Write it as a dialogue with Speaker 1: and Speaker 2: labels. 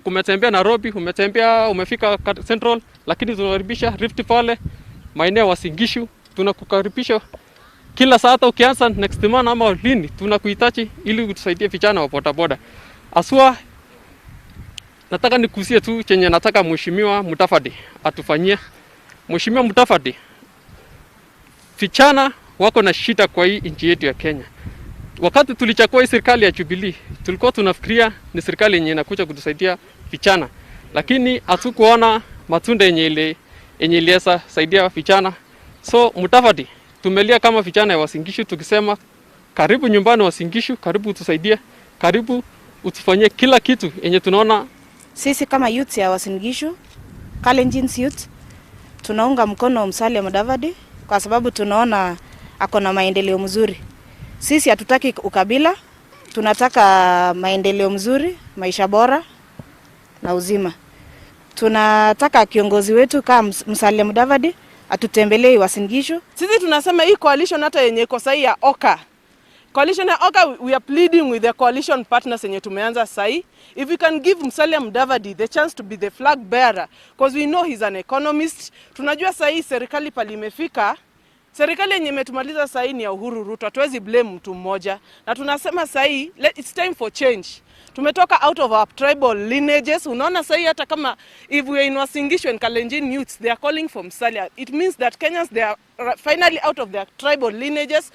Speaker 1: Umetembea Nairobi, umefika Central, lakini tunakaribisha Rift Valley, maeneo Uasin Gishu, tunakukaribisha kila saa. Hata ukianza next month ama lini, tunakuhitaji ili utusaidie vijana wa bodaboda. Aswa nataka nikusie tu chenye nataka Mheshimiwa Mudavadi atufanyie. Mheshimiwa Mudavadi, vijana wako na shida kwa hii nchi yetu ya Kenya. Wakati tulichagua hii serikali ya Jubilee, tulikuwa tunafikiria ni serikali yenye inakuja kutusaidia vijana. Lakini hatukuona matunda yenye iliweza saidia vijana. So Mudavadi, tumelia kama vijana wa Uasin Gishu tukisema karibu nyumbani Uasin Gishu, karibu utusaidie, karibu utufanyie kila kitu yenye tunaona.
Speaker 2: Sisi kama youth ya Uasin Gishu, Kalenjin youth, tunaunga mkono Musalia Mudavadi kwa sababu tunaona ako na maendeleo mzuri. Sisi hatutaki ukabila, tunataka maendeleo mzuri, maisha bora na uzima. Tunataka kiongozi wetu kama Musalia Mudavadi atutembelee Uasin Gishu.
Speaker 3: Sisi tunasema hii coalition hata yenye iko sahi ya Oka. Coalition ya Oka, we are pleading with the coalition partners yenye tumeanza sahi. If we can give Musalia Mudavadi the chance to be the flag bearer, because we know he's an economist. Tunajua sahi serikali palimefika. Serikali yenye imetumaliza sahi ni ya Uhuru Ruto. Hatuwezi blame mtu mmoja. Na tunasema sahi, it's time for change. Tumetoka out of our tribal lineages. Unaona sahi hata kama if we are in Uasin Gishu and Kalenjin youths, they are calling for Musalia. It means that Kenyans, they are finally out of their tribal lineages.